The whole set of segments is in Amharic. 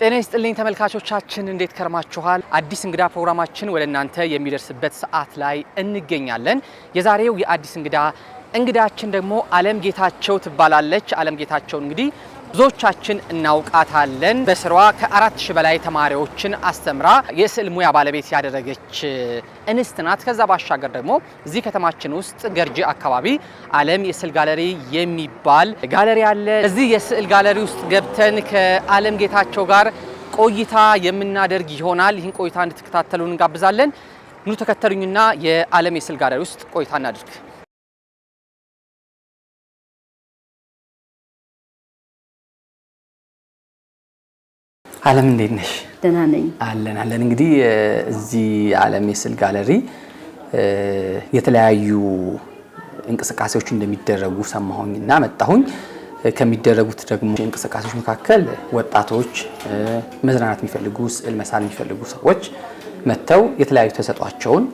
ጤና ይስጥልኝ ተመልካቾቻችን እንዴት ከርማችኋል? አዲስ እንግዳ ፕሮግራማችን ወደ እናንተ የሚደርስበት ሰዓት ላይ እንገኛለን። የዛሬው የአዲስ እንግዳችን ደግሞ አለም ጌታቸው ትባላለች። አለም ጌታቸው እንግዲህ ብዙዎቻችን እናውቃታለን። በስሯ ከ4000 በላይ ተማሪዎችን አስተምራ የስዕል ሙያ ባለቤት ያደረገች እንስት ናት። ከዛ ባሻገር ደግሞ እዚህ ከተማችን ውስጥ ገርጂ አካባቢ አለም የስዕል ጋለሪ የሚባል ጋለሪ አለ። እዚህ የስዕል ጋለሪ ውስጥ ገብተን ከአለም ጌታቸው ጋር ቆይታ የምናደርግ ይሆናል። ይህን ቆይታ እንድትከታተሉን እንጋብዛለን። ኑ ተከተሉኝና የአለም የስዕል ጋለሪ ውስጥ ቆይታ እናድርግ። አለም እንዴት ነሽ? ደህና ነኝ። አለን እንግዲህ እዚህ አለም የስዕል ጋለሪ የተለያዩ እንቅስቃሴዎች እንደሚደረጉ ሰማሁኝና መጣሁኝ። ከሚደረጉት ደግሞ እንቅስቃሴዎች መካከል ወጣቶች መዝናናት የሚፈልጉ ስዕል መሳል የሚፈልጉ ሰዎች መተው የተለያዩ ተሰጧቸውን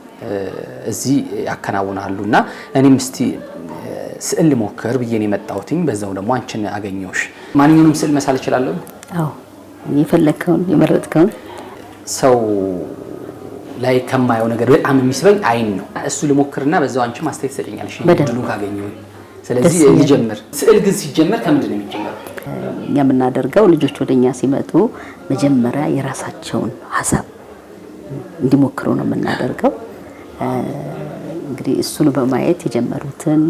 እዚህ ያከናውናሉና እኔም እስቲ ስዕል ልሞክር ብዬ ነው የመጣሁትኝ። በዛው ደግሞ አንቺን አገኘሁሽ። ማንኛውንም ስዕል መሳል እችላለሁ? አዎ የፈለከውን የመረጥከውን። ሰው ላይ ከማየው ነገር በጣም የሚስበኝ አይን ነው። እሱ ልሞክርና በዛው አንቺ ማስተያየት ትሰጪኛለሽ ድሉን ካገኘሁኝ። ስለዚህ ልጀምር። ስዕል ግን ሲጀመር ከምንድን ነው የሚጀምረው? እኛ የምናደርገው ልጆች ወደኛ ሲመጡ መጀመሪያ የራሳቸውን ሀሳብ እንዲሞክሩ ነው የምናደርገው። እንግዲህ እሱን በማየት የጀመሩትን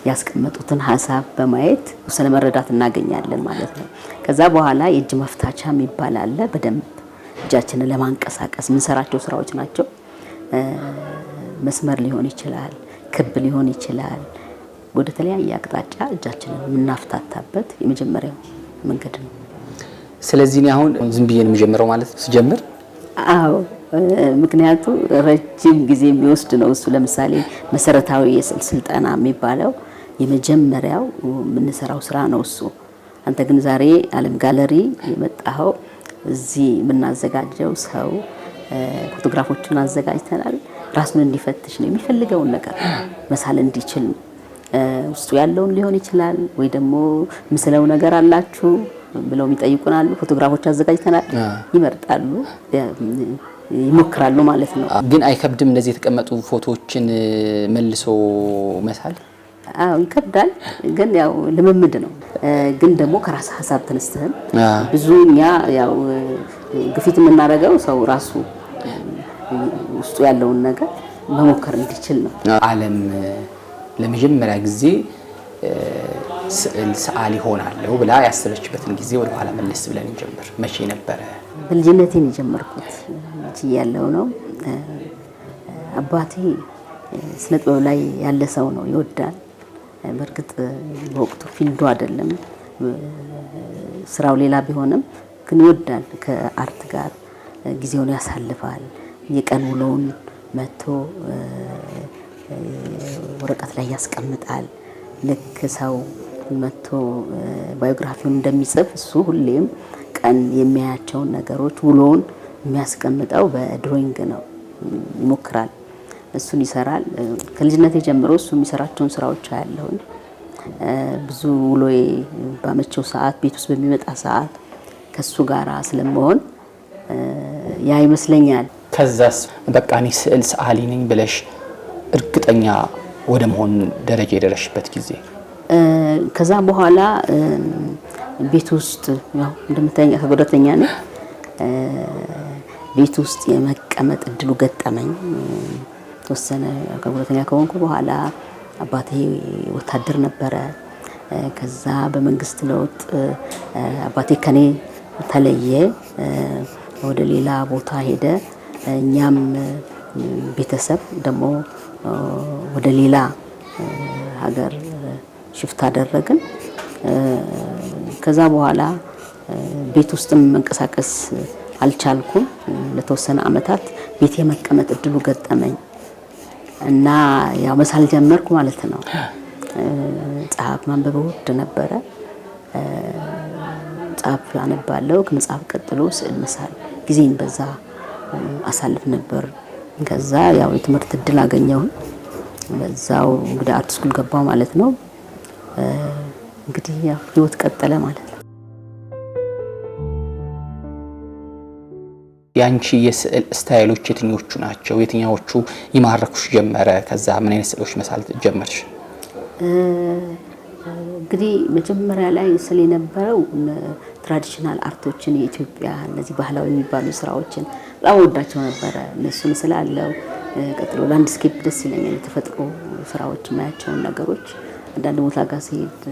ያስቀመጡትን ሀሳብ በማየት ስለ መረዳት እናገኛለን ማለት ነው። ከዛ በኋላ የእጅ መፍታቻ የሚባል አለ። በደንብ እጃችንን ለማንቀሳቀስ የምንሰራቸው ስራዎች ናቸው። መስመር ሊሆን ይችላል፣ ክብ ሊሆን ይችላል። ወደ ተለያየ አቅጣጫ እጃችንን የምናፍታታበት የመጀመሪያው መንገድ ነው። ስለዚህ እኔ አሁን ዝም ብዬ ነው የምጀምረው ማለት ነው ስጀምር? አዎ፣ ምክንያቱ ረጅም ጊዜ የሚወስድ ነው እሱ። ለምሳሌ መሰረታዊ የስዕል ስልጠና የሚባለው የመጀመሪያው የምንሰራው ስራ ነው እሱ። አንተ ግን ዛሬ አለም ጋለሪ የመጣኸው እዚህ የምናዘጋጀው ሰው ፎቶግራፎችን አዘጋጅተናል። ራሱን እንዲፈትሽ ነው፣ የሚፈልገውን ነገር መሳል እንዲችል ነው። ውስጡ ያለውን ሊሆን ይችላል ወይ ደግሞ ምስለው ነገር አላችሁ ብለው የሚጠይቁናሉ። ፎቶግራፎች አዘጋጅተናል፣ ይመርጣሉ፣ ይሞክራሉ ማለት ነው። ግን አይከብድም እንደዚህ የተቀመጡ ፎቶዎችን መልሶ መሳል? አዎ ይከብዳል፣ ግን ያው ልምምድ ነው። ግን ደግሞ ከራስ ሀሳብ ተነስተን ብዙኛ ያው ግፊት የምናደርገው ሰው ራሱ ውስጡ ያለውን ነገር መሞከር እንዲችል ነው። አለም ለመጀመሪያ ጊዜ ስዕል ሰዓሊ ሆናለሁ ብላ ያሰበችበትን ጊዜ ወደ ኋላ መለስ ብለን እንጀምር። መቼ ነበረ? በልጅነቴን የጀመርኩት ልጅ እያለሁ ነው። አባቴ ስነ ጥበብ ላይ ያለ ሰው ነው፣ ይወዳል። በእርግጥ በወቅቱ ፊልዱ አይደለም ስራው ሌላ ቢሆንም ግን ይወዳል። ከአርት ጋር ጊዜውን ያሳልፋል። የቀን ውሎውን መጥቶ ወረቀት ላይ ያስቀምጣል። ልክ ሰው መጥቶ ባዮግራፊውን እንደሚጽፍ እሱ ሁሌም ቀን የሚያያቸውን ነገሮች ውሎውን የሚያስቀምጠው በድሮይንግ ነው። ይሞክራል፣ እሱን ይሰራል። ከልጅነቴ ጀምሮ እሱ የሚሰራቸውን ስራዎች አያለሁኝ። ብዙ ውሎዬ ባመቸው ሰዓት፣ ቤት ውስጥ በሚመጣ ሰዓት ከሱ ጋራ ስለመሆን ያ ይመስለኛል። ከዛስ በቃ እኔ ስዕል ሰዓሊ ነኝ ብለሽ እርግጠኛ ወደ መሆን ደረጃ የደረሽበት ጊዜ? ከዛ በኋላ ቤት ውስጥ ያው እንደምታየኝ ከጎደተኛ ነኝ። ቤት ውስጥ የመቀመጥ እድሉ ገጠመኝ። ተወሰነ ከጎደተኛ ከሆንኩ በኋላ አባቴ ወታደር ነበረ። ከዛ በመንግስት ለውጥ አባቴ ከኔ ተለየ፣ ወደ ሌላ ቦታ ሄደ። እኛም ቤተሰብ ደግሞ ወደ ሌላ ሀገር ሽፍት አደረግን። ከዛ በኋላ ቤት ውስጥም መንቀሳቀስ አልቻልኩም። ለተወሰነ አመታት ቤት የመቀመጥ እድሉ ገጠመኝ እና ያው መሳል ጀመርኩ ማለት ነው። መጽሐፍ ማንበብ ወድ ነበረ። መጽሐፍ አነባለሁ። ከመጽሐፍ ቀጥሎ ስዕል መሳል ጊዜን በዛ አሳልፍ ነበር። ከዛ ያው የትምህርት እድል አገኘሁ። በዛው እንግዲህ አርት ስኩል ገባው ማለት ነው። እንግዲህ ያው ህይወት ቀጠለ ማለት ነው። ያንቺ የስዕል ስታይሎች የትኞቹ ናቸው? የትኛዎቹ ይማርኩሽ ጀመረ? ከዛ ምን አይነት ስዕሎች መሳል ጀመርሽ? እንግዲህ መጀመሪያ ላይ ስለ የነበረው ትራዲሽናል አርቶችን የኢትዮጵያ እነዚህ ባህላዊ የሚባሉ ስራዎችን በጣም ወዳቸው ነበረ። እነሱን ስላለው ቀጥሎ ላንድስኬፕ ደስ ይለኛል። የተፈጥሮ ስራዎች ማያቸውን ነገሮች አንዳንድ ቦታ ጋር ሲሄድ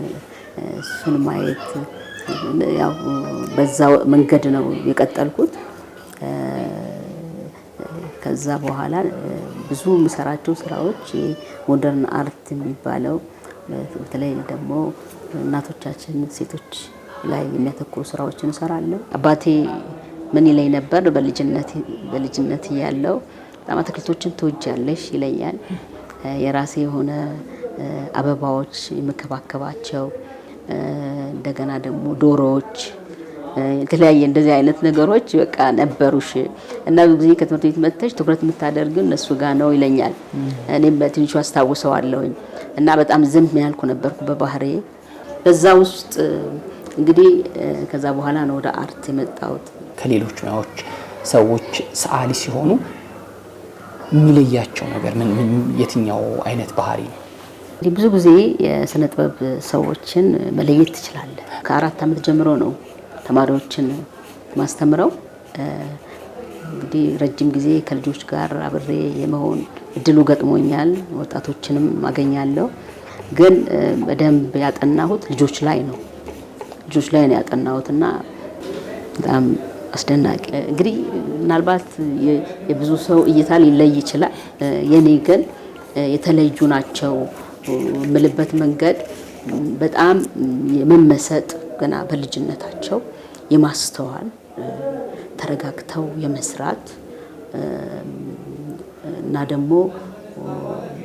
እሱን ማየት ያው በዛው መንገድ ነው የቀጠልኩት። ከዛ በኋላ ብዙ የምሰራቸው ስራዎች ሞደርን አርት የሚባለው በተለይ ደግሞ እናቶቻችን ሴቶች ላይ የሚያተኩሩ ስራዎችን እሰራለሁ። አባቴ ምን ይለኝ ነበር በልጅነት ያለው በጣም አትክልቶችን ትወጃለሽ ይለኛል። የራሴ የሆነ አበባዎች የምከባከባቸው እንደገና ደግሞ ዶሮዎች የተለያየ እንደዚህ አይነት ነገሮች በቃ ነበሩሽ እና ብዙ ጊዜ ከትምህርት ቤት መጥተሽ ትኩረት የምታደርጊው እነሱ ጋር ነው ይለኛል። እኔም በትንሹ አስታውሰዋለሁኝ እና በጣም ዝም ያልኩ ነበርኩ በባህሪዬ። በዛ ውስጥ እንግዲህ ከዛ በኋላ ነው ወደ አርት የመጣሁት። ከሌሎች ሙያዎች ሰዎች ሰዓሊ ሲሆኑ የሚለያቸው ነገር ምን የትኛው አይነት ባህሪ ነው? ብዙ ጊዜ የስነ ጥበብ ሰዎችን መለየት ትችላለህ። ከ4 ዓመት ጀምሮ ነው ተማሪዎችን ማስተምረው። እንግዲህ ረጅም ጊዜ ከልጆች ጋር አብሬ የመሆን እድሉ ገጥሞኛል። ወጣቶችንም አገኛለሁ። ግን በደንብ ያጠናሁት ልጆች ላይ ነው ያጠናሁትና በጣም አስደናቂ እንግዲህ ምናልባት የብዙ ሰው እይታ ሊለይ ይችላል። የኔ ግን የተለዩ ናቸው ምልበት መንገድ በጣም የመመሰጥ ገና በልጅነታቸው የማስተዋል ተረጋግተው የመስራት እና ደግሞ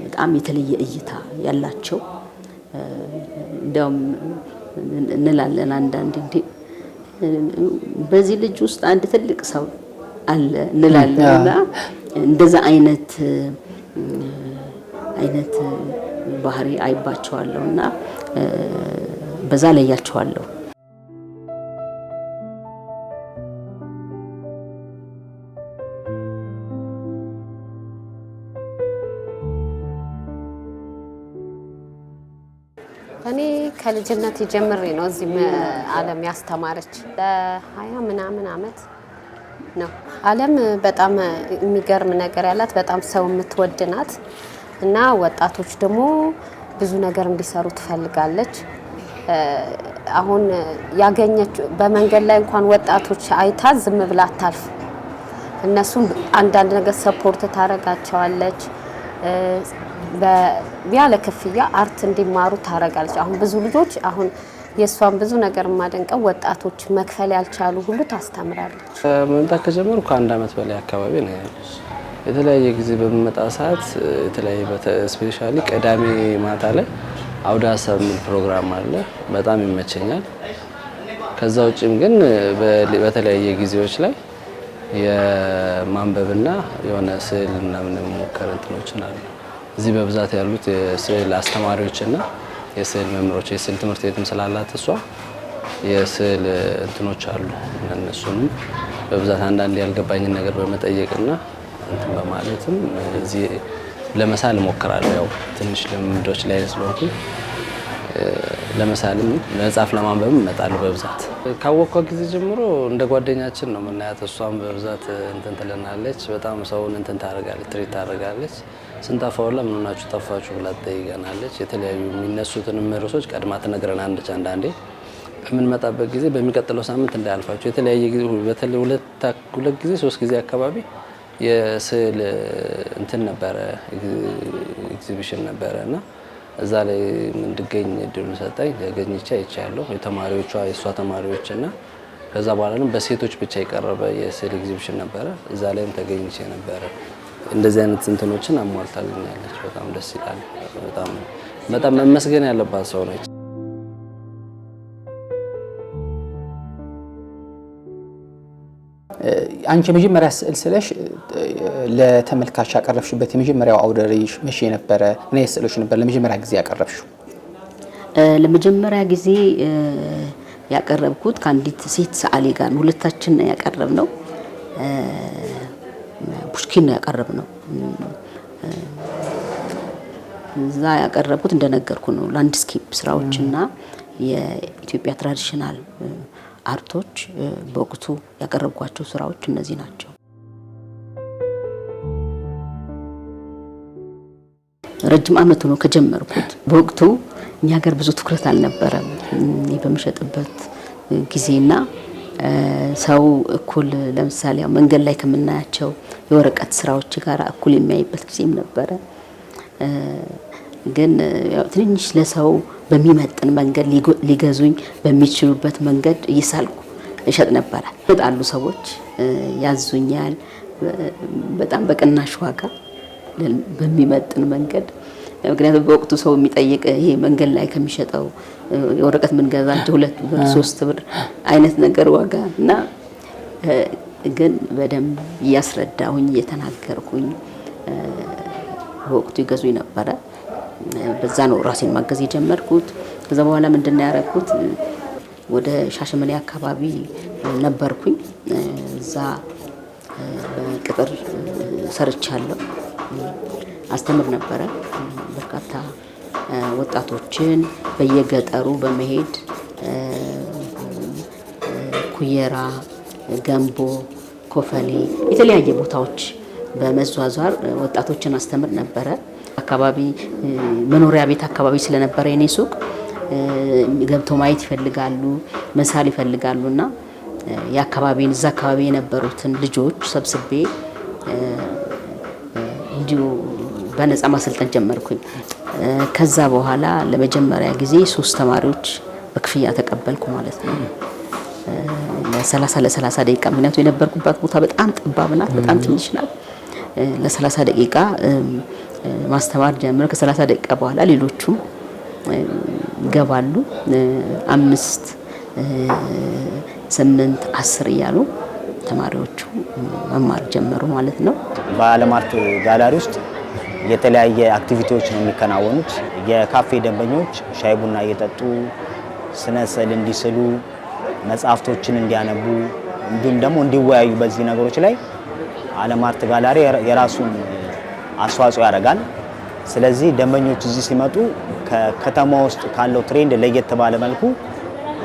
በጣም የተለየ እይታ ያላቸው እንደውም እንላለን አንዳንዴ እንዴ በዚህ ልጅ ውስጥ አንድ ትልቅ ሰው አለ እንላለንና እንደዛ አይነት ባህሪ አይባቸዋለሁና በዛ ላይ ያያቸዋለሁ። እኔ ከልጅነት ጀምሬ ነው እዚህ ዓለም ያስተማረች ለ20 ምናምን አመት ነው። ዓለም በጣም የሚገርም ነገር ያላት በጣም ሰው የምትወድ ናት እና ወጣቶች ደግሞ ብዙ ነገር እንዲሰሩ ትፈልጋለች። አሁን ያገኘች በመንገድ ላይ እንኳን ወጣቶች አይታ ዝም ብላ አታልፍ። እነሱን አንዳንድ ነገር ሰፖርት ታረጋቸዋለች። ያለ ክፍያ አርት እንዲማሩ ታረጋለች። አሁን ብዙ ልጆች አሁን የሷን ብዙ ነገር ማደንቀው ወጣቶች መክፈል ያልቻሉ ሁሉ ታስተምራለች። መምጣት ከጀመርኩ ከ1 አመት በላይ አካባቢ ነው። የተለያየ ጊዜ በመጣ ሰዓት የተለያየ ስፔሻሊ ቅዳሜ ማታ ላይ አውደ ሀሳብ የሚል ፕሮግራም አለ። በጣም ይመቸኛል። ከዛ ውጭም ግን በተለያየ ጊዜዎች ላይ የማንበብና የሆነ ስዕል ምናምን ሞከር እንትኖችን አሉ። እዚህ በብዛት ያሉት የስዕል አስተማሪዎችና የስዕል መምህሮች የስዕል ትምህርት ቤትም ስላላት እሷ የስዕል እንትኖች አሉ። እነሱንም በብዛት አንዳንድ ያልገባኝን ነገር በመጠየቅና እንትን በማለትም እዚህ ለመሳል እሞክራለሁ። ያው ትንሽ ልምዶች ላይ ስለሆንኩ ለመሳልም መጽሐፍ ለማንበብም እመጣለሁ። በብዛት ካወቅኳት ጊዜ ጀምሮ እንደ ጓደኛችን ነው የምናያት። እሷም በብዛት እንትን ትለናለች። በጣም ሰውን እንትን ታደርጋለች፣ ትሪት ታደርጋለች። ስንጠፋውላ ምን ሆናችሁ ጠፋችሁ ብላ ትጠይቀናለች። የተለያዩ የሚነሱትንም ርዕሶች ቀድማ ትነግረናለች። አንዳንዴ በምንመጣበት ጊዜ በሚቀጥለው ሳምንት እንዳያልፋችሁ የተለያየ ጊዜ በተለይ ሁለት ጊዜ 3 ጊዜ አካባቢ የስዕል እንትን ነበረ ኤግዚቢሽን ነበረ እና እዛ ላይ እንድገኝ እድሉን ሰጠኝ። ገኝቼ አይቻለሁ። የተማሪዎቿ የእሷ ተማሪዎች እና ከዛ በኋላ ነው በሴቶች ብቻ የቀረበ የስዕል ኤግዚቢሽን ነበረ። እዛ ላይም ተገኝቼ ነበረ። እንደዚህ አይነት እንትኖችን አሟልታልኛለች። በጣም ደስ ይላል። በጣም መመስገን ያለባት ሰው ነች። አንቺ የመጀመሪያ ስዕል ስለሽ ለተመልካች ያቀረብሽበት የመጀመሪያው አውደ ርዕይ መቼ ነበረ? እና የስዕሎች ነበር ለመጀመሪያ ጊዜ ያቀረብሽው? ለመጀመሪያ ጊዜ ያቀረብኩት ከአንዲት ሴት ሰዓሊ ጋር ነው። ሁለታችን ያቀረብነው ፑሽኪን ነው ያቀረብነው። እዛ ያቀረብኩት እንደነገርኩ ነው ላንድስኬፕ ስራዎችና የኢትዮጵያ ትራዲሽናል አርቶች በወቅቱ ያቀረብኳቸው ስራዎች እነዚህ ናቸው። ረጅም ዓመት ነው ከጀመርኩት። በወቅቱ እኛ ሀገር ብዙ ትኩረት አልነበረም። በመሸጥበት ጊዜና ሰው እኩል ለምሳሌ መንገድ ላይ ከምናያቸው የወረቀት ስራዎች ጋር እኩል የሚያይበት ጊዜም ነበረ። ግን ያው ትንሽ ለሰው በሚመጥን መንገድ ሊገዙኝ በሚችሉበት መንገድ እየሳልኩ እሸጥ ነበር። በጣም ሰዎች ያዙኛል በጣም በቅናሽ ዋጋ በሚመጥን መንገድ። ምክንያቱም በወቅቱ ሰው የሚጠይቅ ይሄ መንገድ ላይ ከሚሸጠው የወረቀት ምን ገዛቸው 2 ብር 3 ብር አይነት ነገር ዋጋ እና ግን በደንብ እያስረዳሁኝ እየተናገርኩኝ በወቅቱ ይገዙኝ ነበረ። በዛ ነው ራሴን ማገዝ የጀመርኩት። ከዛ በኋላ ምንድነው ያደረኩት ወደ ሻሸመኔ አካባቢ ነበርኩኝ። እዛ በቅጥር ሰርቻለሁ። አስተምር ነበረ። በርካታ ወጣቶችን በየገጠሩ በመሄድ ኩየራ፣ ገንቦ፣ ኮፈሌ የተለያየ ቦታዎች በመዟዟር ወጣቶችን አስተምር ነበረ። አካባቢ መኖሪያ ቤት አካባቢ ስለነበረ የኔ ሱቅ ገብተው ማየት ይፈልጋሉ፣ መሳል ይፈልጋሉና የአካባቢን እዛ አካባቢ የነበሩትን ልጆች ሰብስቤ እንዲሁ በነፃ ማሰልጠን ጀመርኩኝ። ከዛ በኋላ ለመጀመሪያ ጊዜ 3 ተማሪዎች በክፍያ ተቀበልኩ ማለት ነው። ለ30 ደቂቃ ምክንያቱም የነበርኩባት ቦታ በጣም ጠባብ ናት፣ በጣም ትንሽ ናት። ለ30 ደቂቃ ማስተማር ጀመረ። ከ30 ደቂቃ በኋላ ሌሎቹም ይገባሉ። 5 8 10 እያሉ ተማሪዎቹ መማር ጀመሩ ማለት ነው። በዓለም አርት ጋላሪ ውስጥ የተለያየ አክቲቪቲዎች ነው የሚከናወኑት። የካፌ ደንበኞች ሻይ ቡና እየጠጡ ስነ ስዕል እንዲስሉ፣ መጽሐፍቶችን እንዲያነቡ እንዲሁም ደግሞ እንዲወያዩ በዚህ ነገሮች ላይ ዓለም አርት ጋላሪ የራሱን አስተዋጽኦ ያደርጋል። ስለዚህ ደንበኞች እዚህ ሲመጡ ከከተማ ውስጥ ካለው ትሬንድ ለየት ባለ መልኩ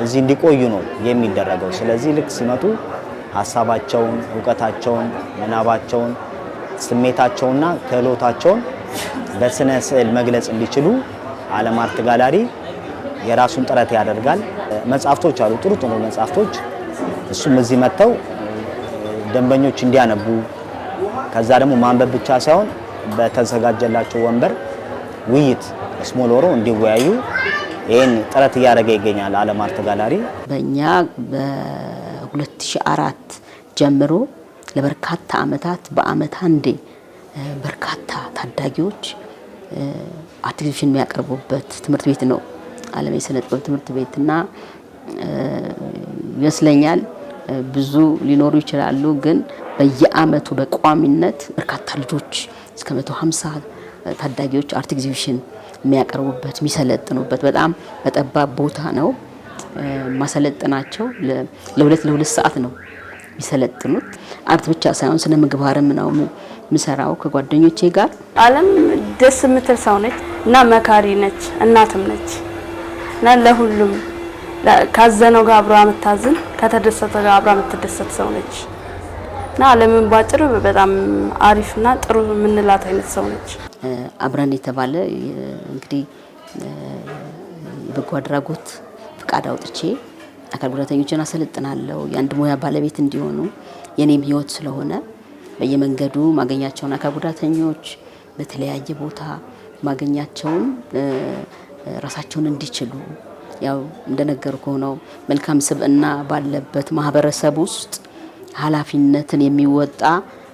እዚህ እንዲቆዩ ነው የሚደረገው። ስለዚህ ልክ ሲመጡ ሀሳባቸውን፣ ዕውቀታቸውን፣ ምናባቸውን፣ ስሜታቸውና ክህሎታቸውን በስነ ስዕል መግለጽ እንዲችሉ ዓለም አርት ጋላሪ የራሱን ጥረት ያደርጋል። መጽሐፍቶች አሉ፣ ጥሩ ጥሩ መጽሐፍቶች። እሱም እዚህ መጥተው ደንበኞች እንዲያነቡ ከዛ ደግሞ ማንበብ ብቻ ሳይሆን በተዘጋጀላቸው ወንበር ውይይት ስሞል ሆኖ እንዲወያዩ ይህን ጥረት እያደረገ ይገኛል ዓለም አርት ጋላሪ። በእኛ በ2004 ጀምሮ ለበርካታ ዓመታት በአመት አንዴ በርካታ ታዳጊዎች አርት ኤግዚቢሽን የሚያቀርቡበት ትምህርት ቤት ነው ዓለም የስነ ጥበብ ትምህርት ቤትና ይመስለኛል ብዙ ሊኖሩ ይችላሉ። ግን በየአመቱ በቋሚነት በርካታ ልጆች እስከ 150 ታዳጊዎች አርት ኤግዚቢሽን የሚያቀርቡበት የሚሰለጥኑበት በጣም በጠባብ ቦታ ነው ማሰለጥናቸው። ለ2 ሰዓት ነው የሚሰለጥኑት። አርት ብቻ ሳይሆን ስነ ምግባርም ነው ምሰራው ከጓደኞቼ ጋር። ዓለም ደስ የምትል ሰው ነች እና መካሪ ነች፣ እናትም ነች እና ለሁሉም ካዘነው ጋር አብራ የምታዝን ከተደሰተ ጋር አብራ የምትደሰት ሰው ነች እና ዓለምን ባጭር በጣም አሪፍና ጥሩ የምንላት አይነት ሰው ነች። አብረን የተባለ እንግዲህ በጎ አድራጎት ፍቃድ አውጥቼ አካል ጉዳተኞችን አሰለጥናለሁ። የአንድ ሙያ ባለቤት እንዲሆኑ የኔም ህይወት ስለሆነ በየመንገዱ ማገኛቸውን አካል ጉዳተኞች በተለያየ ቦታ ማገኛቸውን ራሳቸውን እንዲችሉ ያው እንደነገርኩ ነው መልካም ስብዕና ባለበት ማህበረሰብ ውስጥ ኃላፊነትን የሚወጣ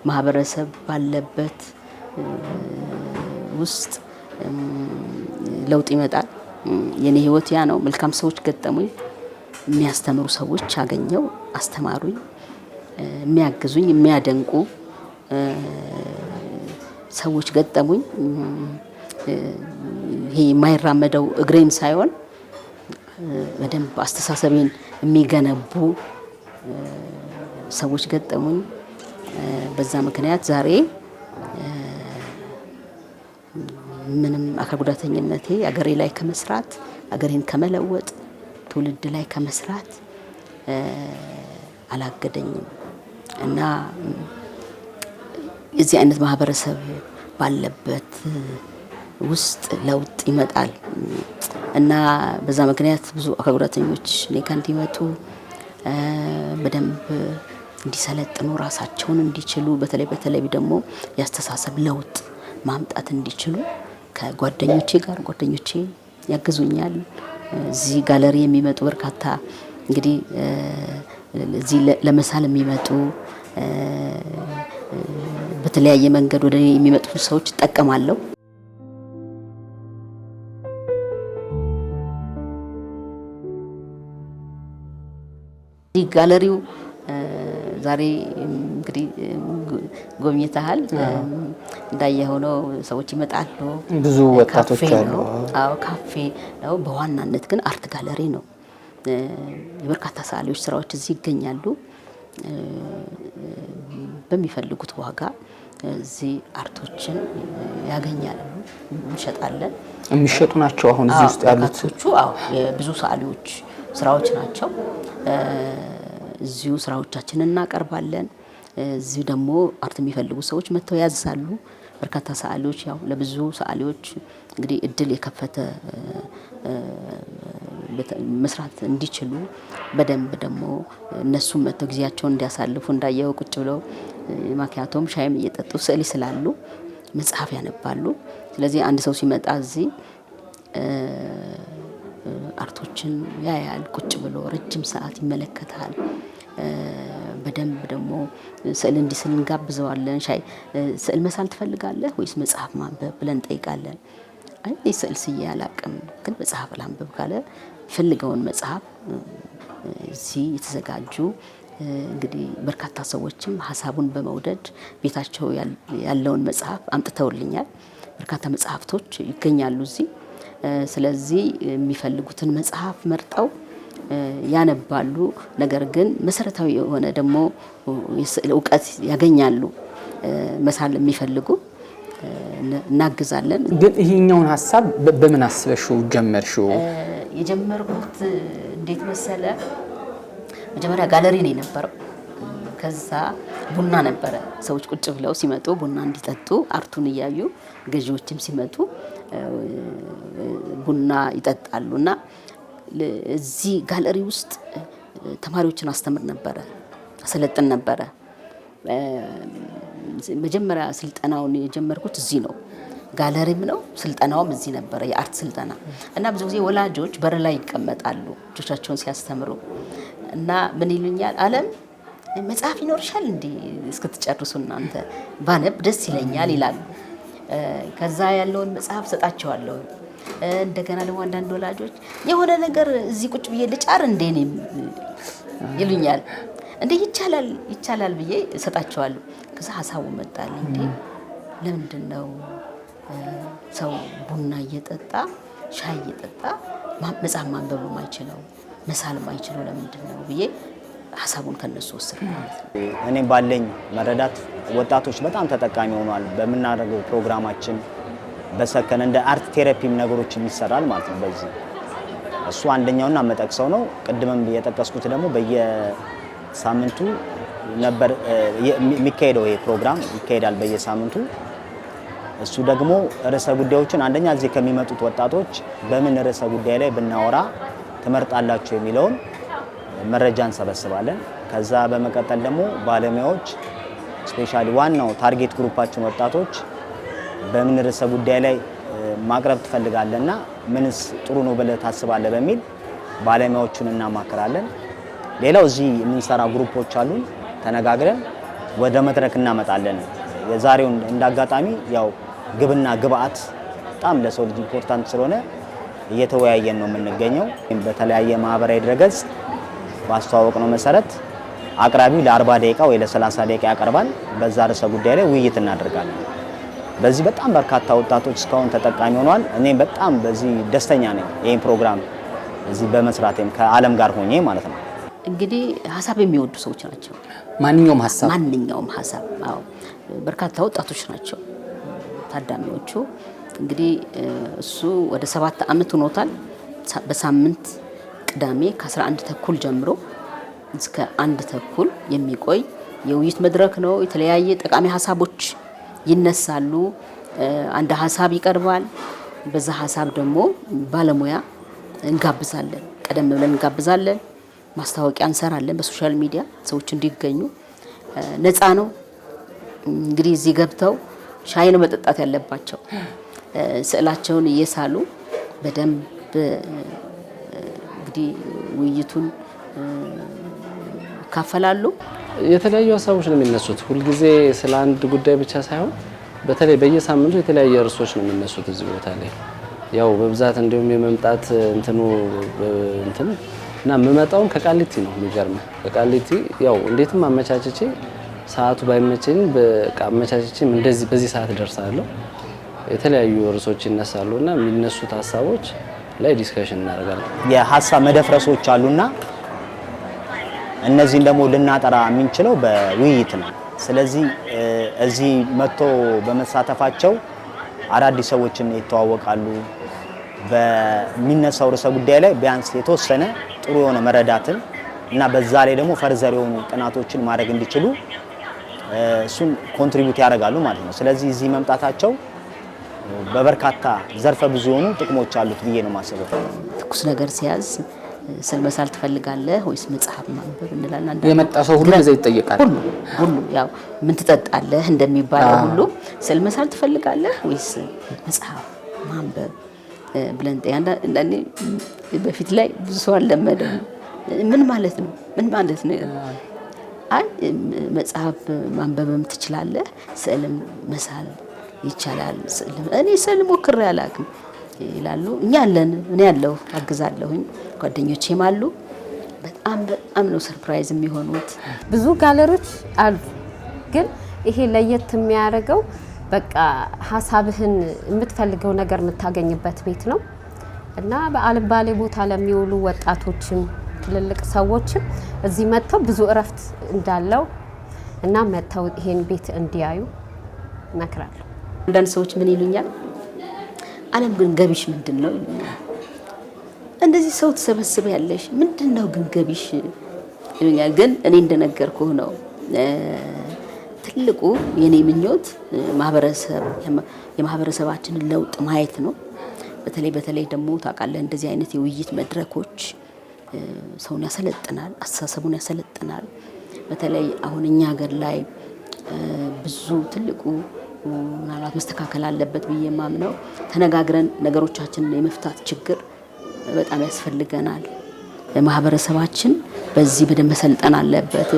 ማህበረሰብ ባለበት ውስጥ ለውጥ ይመጣል። የኔ ህይወት ያ ነው። መልካም ሰዎች ገጠሙኝ፣ የሚያስተምሩ ሰዎች አገኘው፣ አስተማሩኝ፣ የሚያግዙኝ የሚያደንቁ ሰዎች ገጠሙኝ። ይሄ የማይራመደው እግሬን ሳይሆን በደንብ አስተሳሰቤን የሚገነቡ ሰዎች ገጠሙኝ። በዛ ምክንያት ዛሬ ምንም አካል ጉዳተኝነቴ አገሬ ላይ ከመስራት አገሬን ከመለወጥ ትውልድ ላይ ከመስራት አላገደኝም እና እዚህ አይነት ማህበረሰብ ባለበት ውስጥ ለውጥ ይመጣል እና በዛ ምክንያት ብዙ አካል ጉዳተኞች እኔ ጋር እንዲመጡ በደንብ እንዲሰለጥኑ ራሳቸውን እንዲችሉ በተለይ ደግሞ ያስተሳሰብ ለውጥ ማምጣት እንዲችሉ ከጓደኞቼ ጋር ጓደኞቼ ያግዙኛል። እዚህ ጋለሪ የሚመጡ በርካታ እንግዲህ እዚህ ለመሳል የሚመጡ በተለያየ መንገድ ወደ እኔ የሚመጡ ሰዎች እጠቀማለሁ። እዚህ ጋለሪው ዛሬ እንግዲህ ጎብኝተሃል እንዳየኸው ነው። ሰዎች ይመጣሉ፣ ብዙ ወጣቶች አሉ። አዎ ካፌ ነው። በዋናነት ግን አርት ጋለሪ ነው። የበርካታ ሰዓሊዎች ስራዎች እዚህ ይገኛሉ። በሚፈልጉት ዋጋ እዚህ አርቶችን ያገኛሉ። እንሸጣለን። የሚሸጡ ናቸው አሁን እዚህ ውስጥ ያሉት? አዎ የብዙ ሰዓሊዎች ስራዎች ናቸው። እዚሁ ስራዎቻችንን እናቀርባለን። እዚሁ ደግሞ አርት የሚፈልጉ ሰዎች መጥተው ያዛሉ። በርካታ ሰዓሊዎች ያው ለብዙ ሰዓሊዎች እንግዲህ እድል የከፈተ መስራት እንዲችሉ በደንብ ደግሞ እነሱም መጥተው ጊዜያቸውን እንዲያሳልፉ እንዳየው ቁጭ ብለው ማኪያቶም ሻይም እየጠጡ ስዕል ይስላሉ፣ መጽሐፍ ያነባሉ። ስለዚህ አንድ ሰው ሲመጣ እዚህ አርቶችን ያያል፣ ቁጭ ብሎ ረጅም ሰዓት ይመለከታል። በደንብ ደግሞ ስዕል እንዲስል እንጋብዘዋለን። ስዕል መሳል ትፈልጋለህ ወይስ መጽሐፍ ማንበብ ብለን እንጠይቃለን። አይ ስዕል ስዬ አላቅም ግን መጽሐፍ ላንብብ ካለ ፈልገውን መጽሐፍ እዚህ የተዘጋጁ እንግዲህ በርካታ ሰዎችም ሀሳቡን በመውደድ ቤታቸው ያለውን መጽሐፍ አምጥተውልኛል። በርካታ መጽሐፍቶች ይገኛሉ እዚህ። ስለዚህ የሚፈልጉትን መጽሐፍ መርጠው ያነባሉ። ነገር ግን መሰረታዊ የሆነ ደግሞ የስዕል እውቀት ያገኛሉ። መሳል የሚፈልጉ እናግዛለን። ግን ይሄኛውን ሀሳብ በምን አስበሽው ጀመርሽው? የጀመርኩት እንዴት መሰለ፣ መጀመሪያ ጋለሪ ነው የነበረው። ከዛ ቡና ነበረ። ሰዎች ቁጭ ብለው ሲመጡ ቡና እንዲጠጡ አርቱን እያዩ ገዢዎችም ሲመጡ ቡና ይጠጣሉና እዚህ ጋለሪ ውስጥ ተማሪዎችን አስተምር ነበረ፣ አሰለጥን ነበረ። መጀመሪያ ስልጠናውን የጀመርኩት እዚህ ነው። ጋለሪም ነው፣ ስልጠናውም እዚህ ነበረ፣ የአርት ስልጠና እና ብዙ ጊዜ ወላጆች በር ላይ ይቀመጣሉ ልጆቻቸውን ሲያስተምሩ እና ምን ይሉኛል፣ አለም መጽሐፍ ይኖርሻል እንዴ እስክትጨርሱ እናንተ ባነብ ደስ ይለኛል ይላሉ። ከዛ ያለውን መጽሐፍ ሰጣቸዋለሁ። እንደገና ደግሞ አንዳንድ ወላጆች የሆነ ነገር እዚህ ቁጭ ብዬ ልጫር እንዴ ይሉኛል። እንዴ ይቻላል ብዬ ሰጣቸዋለሁ። ከዛ ሀሳቡ መጣልኝ፣ እንዴ ለምንድን ነው ሰው ቡና እየጠጣ ሻይ እየጠጣ መጽሐፍ ማንበብ የማይችለው መሳል የማይችለው ለምንድን ነው ብዬ ሀሳቡን ከነሱ ወሰድኩ ማለት ነው። እኔም ባለኝ መረዳት ወጣቶች በጣም ተጠቃሚ ሆኗል። በምናደርገው ፕሮግራማችን በሰከነ እንደ አርት ቴራፒም ነገሮችን ይሰራል ማለት ነው። በዚህ እሱ አንደኛውና መጠቅሰው ነው። ቅድምም የጠቀስኩት ደግሞ በየሳምንቱ ነበር የሚካሄደው። ይሄ ፕሮግራም ይካሄዳል በየሳምንቱ። እሱ ደግሞ ርዕሰ ጉዳዮችን አንደኛ እዚህ ከሚመጡት ወጣቶች በምን ርዕሰ ጉዳይ ላይ ብናወራ ትመርጣላችሁ የሚለውን መረጃ እንሰበስባለን። ከዛ በመቀጠል ደግሞ ባለሙያዎች ስፔሻሊ ዋናው ታርጌት ግሩፓችን ወጣቶች በምን ርዕሰ ጉዳይ ላይ ማቅረብ ትፈልጋለና ምንስ ጥሩ ነው ብለህ ታስባለህ በሚል ባለሙያዎቹን እናማክራለን። ሌላው እዚህ የምንሰራ ግሩፖች አሉ። ተነጋግረን ወደ መድረክ እናመጣለን። የዛሬውን እንዳጋጣሚ ያው ግብና ግብአት በጣም ለሰው ልጅ ኢምፖርታንት ስለሆነ እየተወያየን ነው የምንገኘው። በተለያየ ማህበራዊ ድረገጽ ባስተዋወቅ ነው መሰረት አቅራቢው ለ40 ደቂቃ ወይ ለ30 ደቂቃ ያቀርባል። በዛ ርዕሰ ጉዳይ ላይ ውይይት እናደርጋለን። በዚህ በጣም በርካታ ወጣቶች እስካሁን ተጠቃሚ ሆነዋል። እኔ በጣም በዚህ ደስተኛ ነኝ። ይሄን ፕሮግራም እዚህ በመስራቴም ከዓለም ጋር ሆኜ ማለት ነው። እንግዲህ ሀሳብ የሚወዱ ሰዎች ናቸው። ማንኛውም ሀሳብ አዎ በርካታ ወጣቶች ናቸው ታዳሚዎቹ። እንግዲህ እሱ ወደ 7 ዓመት ሆኖታል። በሳምንት ቅዳሜ ከ11 ተኩል ጀምሮ እስከ 1 ተኩል የሚቆይ የውይይት መድረክ ነው። የተለያየ ጠቃሚ ሀሳቦች ይነሳሉ። አንድ ሀሳብ ይቀርባል። በዛ ሀሳብ ደግሞ ባለሙያ እንጋብዛለን። ቀደም ብለን እንጋብዛለን። ማስታወቂያ እንሰራለን በሶሻል ሚዲያ ሰዎች እንዲገኙ። ነፃ ነው። እንግዲህ እዚህ ገብተው ሻይ ነው መጠጣት ያለባቸው። ስዕላቸውን እየሳሉ በደንብ እንግዲህ ውይይቱን ይካፈላሉ። የተለያዩ ሀሳቦች ነው የሚነሱት። ሁልጊዜ ስለ አንድ ጉዳይ ብቻ ሳይሆን በተለይ በየሳምንቱ የተለያየ ርዕሶች ነው የሚነሱት እዚህ ቦታ ላይ። ያው በብዛት እንዲሁም የመምጣት እንትኑ እና የምመጣውም ከቃሊቲ ነው። የሚገርም ከቃሊቲ ያው እንዴትም አመቻችቼ ሰዓቱ ባይመቸኝ በቃ አመቻችቼም እንደዚህ በዚህ ሰዓት ደርሳለሁ። የተለያዩ ርዕሶች ይነሳሉና የሚነሱት ሀሳቦች ላይ ዲስከሽን እናደርጋለን። የሀሳብ መደፍረሶች አሉና እነዚህን ደግሞ ልናጠራ የምንችለው በውይይት ነው። ስለዚህ እዚህ መጥቶ በመሳተፋቸው አዳዲስ ሰዎችን ይተዋወቃሉ። በሚነሳው ርዕሰ ጉዳይ ላይ ቢያንስ የተወሰነ ጥሩ የሆነ መረዳትን እና በዛ ላይ ደግሞ ፈርዘር የሆኑ ጥናቶችን ማድረግ እንዲችሉ እሱን ኮንትሪቢዩት ያደርጋሉ ማለት ነው። ስለዚህ እዚህ መምጣታቸው በበርካታ ዘርፈ ብዙ የሆኑ ጥቅሞች አሉት ብዬ ነው የማስበው። ትኩስ ነገር ሲያዝ ስዕል መሳል ትፈልጋለህ ወይስ መጽሐፍ ማንበብ እንላለን። የመጣ ሰው ሁሉ በዛ ይጠየቃል። ሁሉ ያው ምን ትጠጣለህ እንደሚባለው ሁሉ ስዕል መሳል ትፈልጋለህ ወይስ መጽሐፍ ማንበብ ብለን አንዳንዴ በፊት ላይ ብዙ ሰው አልለመደም። ምን ማለት ነው አይ መጽሐፍ ማንበብም ትችላለህ፣ ስዕልም መሳል ይቻላል። እኔ ስዕል ሞክሬ አላውቅም ይላሉ። እኛ አለን፣ እኔ ያለሁ አግዛለሁኝ፣ ጓደኞቼም አሉ። በጣም ነው ሰርፕራይዝ የሚሆኑት። ብዙ ጋለሪዎች አሉ፣ ግን ይሄ ለየት የሚያደርገው በቃ ሀሳብህን የምትፈልገው ነገር የምታገኝበት ቤት ነው እና በአልባሌ ቦታ ለሚውሉ ወጣቶችም ትልልቅ ሰዎችም እዚህ መጥተው ብዙ እረፍት እንዳለው እና መጥተው ይሄን ቤት እንዲያዩ እመክራለሁ። አንዳንድ ሰዎች ምን ይሉኛል፣ አለም ግን ገቢሽ ምንድን ነው ይሉኛል። እንደዚህ ሰው ተሰበስበ ያለሽ ምንድን ነው ግን ገቢሽ ይሉኛል። ግን እኔ እንደነገርኩህ ነው ትልቁ የኔ ምኞት የማህበረሰባችንን ለውጥ ማየት ነው። በተለይ ደግሞ ታውቃለህ እንደዚህ አይነት የውይይት መድረኮች ሰውን ያሰለጥናል፣ አስተሳሰቡን ያሰለጥናል። በተለይ አሁን እኛ ሀገር ላይ ብዙ ትልቁ ምናልባት መስተካከል አለበት ብዬ የማምነው ተነጋግረን ነገሮቻችንን የመፍታት ችግር በጣም ያስፈልገናል። ማህበረሰባችን በዚህ በደንብ መሰልጠን አለበት።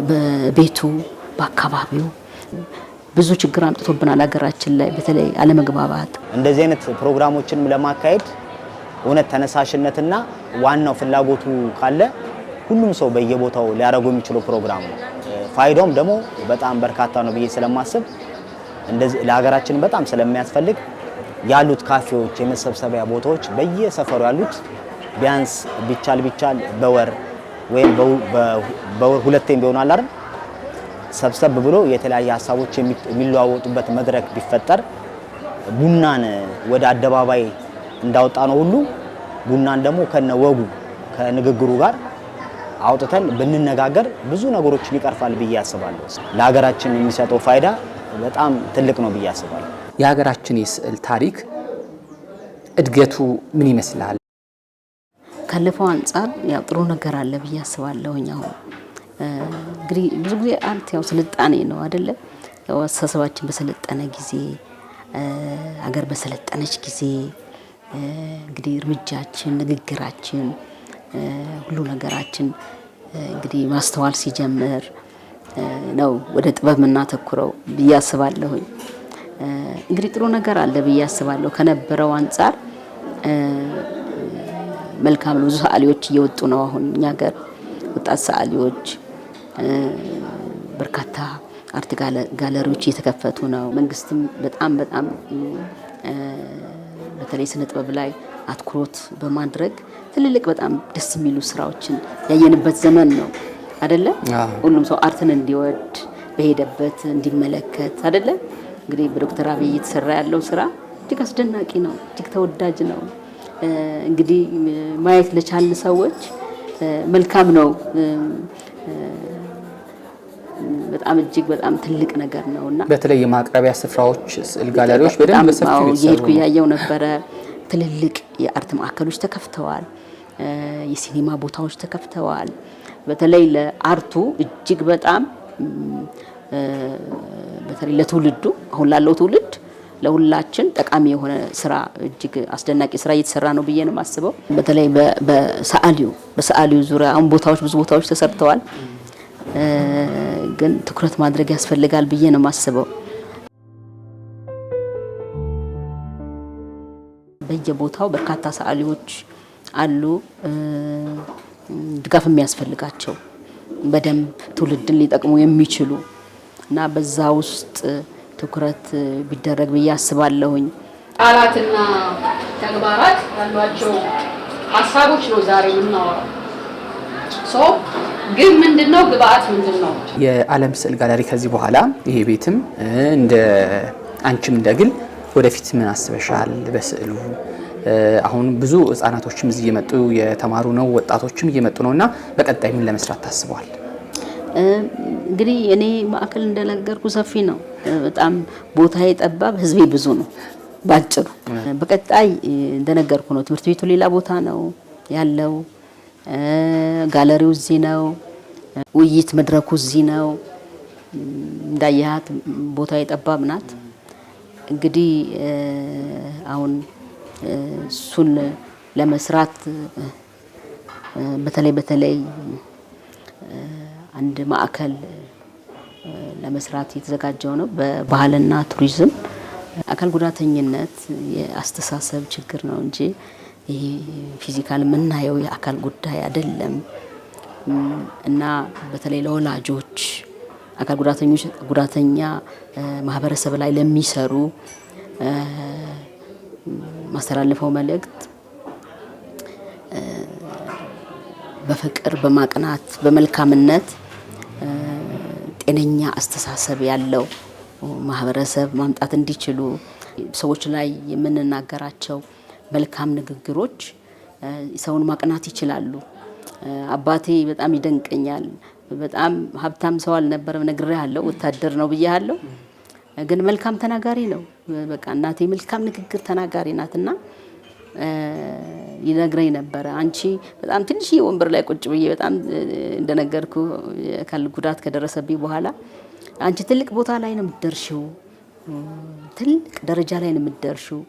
በቤቱ በአካባቢው ብዙ ችግር አምጥቶብናል ሀገራችን ላይ በተለይ አለመግባባት። እንደዚህ አይነት ፕሮግራሞችንም ለማካሄድ እውነት ተነሳሽነትና ዋናው ፍላጎቱ ካለ ሁሉም ሰው በየቦታው ሊያደርገው የሚችለው ፕሮግራም ነው። ፋይዳውም ደግሞ በጣም በርካታ ነው ብዬ ስለማስብ እንደዚህ ለሀገራችን በጣም ስለሚያስፈልግ ያሉት ካፌዎች፣ የመሰብሰቢያ ቦታዎች በየሰፈሩ ያሉት ቢያንስ ቢቻል በወር ወይም በወር ሁለቴም ቢሆን አይደል ሰብሰብ ብሎ የተለያየ ሀሳቦች የሚለዋወጡበት መድረክ ቢፈጠር ቡናን ወደ አደባባይ እንዳወጣ ነው ሁሉ ቡናን ደግሞ ከነወጉ ከንግግሩ ጋር አውጥተን ብንነጋገር ብዙ ነገሮችን ይቀርፋል ብዬ አስባለሁ። ለሀገራችን የሚሰጠው ፋይዳ በጣም ትልቅ ነው ብዬ አስባለሁ። የሀገራችን የስዕል ታሪክ እድገቱ ምን ይመስላል? ካለፈው አንጻር ያው ጥሩ ነገር አለ ብዬ አስባለሁ። አሁን እንግዲህ ብዙ ጊዜ አርት ያው ስልጣኔ ነው አይደለ? ያው አስተሳሰባችን በሰለጠነ ጊዜ ሀገር በሰለጠነች ጊዜ እንግዲህ እርምጃችን፣ ንግግራችን፣ ሁሉ ነገራችን እንግዲህ ማስተዋል ሲጀምር ነው ወደ ጥበብ የምናተኩረው ብዬ አስባለሁ። እንግዲህ ጥሩ ነገር አለ ብዬ አስባለሁ። ከነበረው አንጻር መልካም ነው። ብዙ ሰዓሊዎች እየወጡ ነው አሁን እኛ ሀገር ወጣት ሰዓሊዎች፣ በርካታ አርት ጋለሪዎች እየተከፈቱ ነው። መንግስትም በጣም በተለይ ስነ ጥበብ ላይ አትኩሮት በማድረግ ትልልቅ በጣም ደስ የሚሉ ስራዎችን ያየንበት ዘመን ነው አይደለ? ሁሉም ሰው አርትን እንዲወድ በሄደበት እንዲመለከት አይደለ? እንግዲህ በዶክተር አብይ የተሰራ ያለው ስራ እጅግ አስደናቂ ነው፣ እጅግ ተወዳጅ ነው። እንግዲህ ማየት ለቻልን ሰዎች መልካም ነው። በጣም እጅግ በጣም ትልቅ ነገር ነውና በተለይ የማቅረቢያ ስፍራዎች ስዕል ጋለሪዎች በደንብ በሰፊው እየሄድኩ ያየው ነበረ። ትልልቅ የአርት ማዕከሎች ተከፍተዋል፣ የሲኒማ ቦታዎች ተከፍተዋል። በተለይ ለአርቱ እጅግ በጣም በተለይ ለትውልዱ አሁን ላለው ትውልድ ለሁላችን ጠቃሚ የሆነ ስራ እጅግ አስደናቂ ስራ እየተሰራ ነው ብዬ ነው የማስበው። በተለይ በሰዓሊው ዙሪያ አሁን ብዙ ቦታዎች ተሰርተዋል፣ ግን ትኩረት ማድረግ ያስፈልጋል ብዬ ነው የማስበው። በየቦታው በርካታ ሰዓሊዎች አሉ፣ ድጋፍ የሚያስፈልጋቸው በደንብ ትውልድን ሊጠቅሙ የሚችሉ እና በዛ ውስጥ ትኩረት ቢደረግ ብዬ አስባለሁኝ። ቃላትና ተግባራት ያሏቸው ሀሳቦች ነው ዛሬ የምናወራው። ግን ምንድነው ግብአት ምንድነው? የዓለም ስዕል ጋለሪ ከዚህ በኋላ ይሄ ቤትም እንደ አንቺም እንደግል ወደፊት ምን አስበሻል በስዕሉ? አሁን ብዙ ህጻናቶችም እዚህ እየመጡ የተማሩ ነው፣ ወጣቶችም እየመጡ ነውና በቀጣይ ምን ለመስራት ታስበዋል? እንግዲህ እኔ ማዕከል እንደነገርኩ ሰፊ ነው፣ በጣም ቦታዬ ጠባብ፣ ህዝቤ ብዙ ነው። ባጭሩ በቀጣይ እንደነገርኩ ነው። ትምህርት ቤቱ ሌላ ቦታ ነው ያለው፣ ጋለሪው እዚህ ነው፣ ውይይት መድረኩ እዚህ ነው። እንዳያት ቦታዬ ጠባብ ናት። እንግዲህ አሁን እሱን ለመስራት በተለይ አንድ ማዕከል ለመስራት የተዘጋጀው ነው። በባህልና ቱሪዝም አካል ጉዳተኝነት የአስተሳሰብ ችግር ነው እንጂ ይሄ ፊዚካል የምናየው የአካል ጉዳይ አይደለም እና በተለይ ለወላጆች አካል ጉዳተኛ ማህበረሰብ ላይ ለሚሰሩ ማስተላለፈው መልእክት በፍቅር፣ በማቅናት፣ በመልካምነት ጤነኛ አስተሳሰብ ያለው ማህበረሰብ ማምጣት እንዲችሉ ሰዎች ላይ የምንናገራቸው መልካም ንግግሮች ሰውን ማቅናት ይችላሉ። አባቴ በጣም ይደንቀኛል። በጣም ሀብታም ሰው አልነበረም፣ ነግሬሃለሁ። ወታደር ነው ብያለሁ፣ ግን መልካም ተናጋሪ ነው። በቃ እናቴ መልካም ንግግር ተናጋሪ ናትና ይነግረኝ ነበረ። አንቺ በጣም ትንሽ ወንበር ላይ ቁጭ ብዬ በጣም እንደነገርኩ የአካል ጉዳት ከደረሰብኝ በኋላ አንቺ ትልቅ ቦታ ላይ ነው የምትደርሺው፣ ትልቅ ደረጃ ላይ ነው የምትደርሺው፣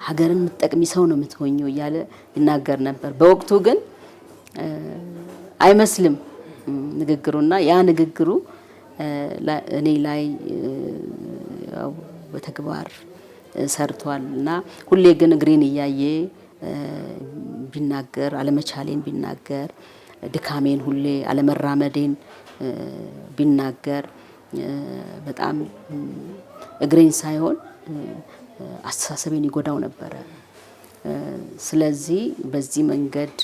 ሀገርን የምትጠቅሚ ሰው ነው የምትሆኚው እያለ ይናገር ነበር። በወቅቱ ግን አይመስልም ንግግሩና ያ ንግግሩ እኔ ላይ በተግባር ሰርቷል እና ሁሌ ግን እግሬን እያየ ቢናገር፣ አለመቻሌን ቢናገር፣ ድካሜን ሁሌ አለመራመዴን ቢናገር በጣም እግሬን ሳይሆን አስተሳሰቤን ይጎዳው ነበረ። ስለዚህ በዚህ መንገድ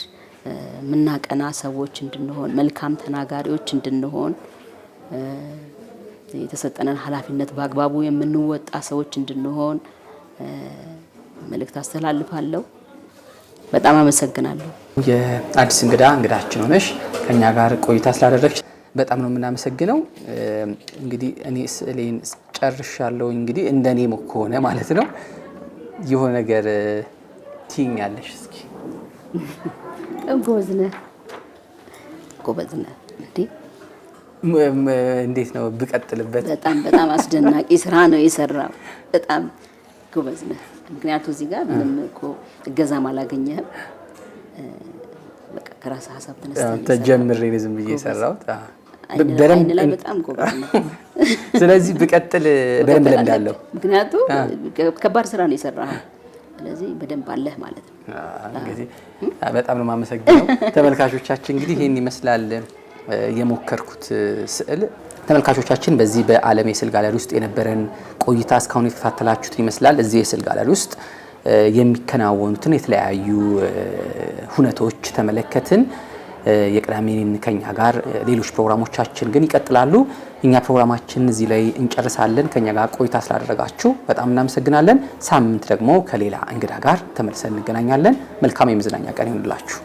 ምናቀና ሰዎች እንድንሆን፣ መልካም ተናጋሪዎች እንድንሆን፣ የተሰጠነን ኃላፊነት በአግባቡ የምንወጣ ሰዎች እንድንሆን መልእክት አስተላልፋለሁ። በጣም አመሰግናለሁ። የአዲስ እንግዳችን ሆነሽ ከኛ ጋር ቆይታ ስላደረግሽ በጣም ነው የምናመሰግነው። እንግዲህ እኔ ስዕሌን ጨርሻለሁ። እንግዲህ እንደኔ ከሆነ ማለት ነው የሆነ ነገር ትይኛለሽ እስኪ? ጎበዝ ነህ እንዴ? እንዴት ነው ብቀጥልበት? በጣም አስደናቂ ስራ ነው የሰራው። በጣም ጎበዝ ነህ። ምክንያቱም እዚህ ጋር ምንም እኮ እገዛም አላገኘህም። በቃ ከራስህ ሀሳብ ተጀምሬ ዝም ብዬ የሰራሁት በደንብ ላይ በጣም ጎበዝ ነህ። ስለዚህ ብቀጥል በደንብ ለምዳለሁ። ምክንያቱም ከባድ ስራ ነው የሰራው። ስለዚህ በደንብ አለህ ማለት ነው። እንግዲህ በጣም ነው የማመሰግነው። ተመልካቾቻችን እንግዲህ ይሄን ይመስላል የሞከርኩት ስዕል። ተመልካቾቻችን በዚህ በዓለም የስዕል ጋለሪ ውስጥ የነበረን ቆይታ እስካሁን የተከታተላችሁት ይመስላል። እዚህ የስዕል ጋለሪ ውስጥ የሚከናወኑትን የተለያዩ ሁነቶች ተመለከትን። የቅዳሜን ከኛ ጋር ሌሎች ፕሮግራሞቻችን ግን ይቀጥላሉ። እኛ ፕሮግራማችን እዚህ ላይ እንጨርሳለን። ከኛ ጋር ቆይታ ስላደረጋችሁ በጣም እናመሰግናለን። ሳምንት ደግሞ ከሌላ እንግዳ ጋር ተመልሰን እንገናኛለን። መልካም የመዝናኛ ቀን ይሁንላችሁ።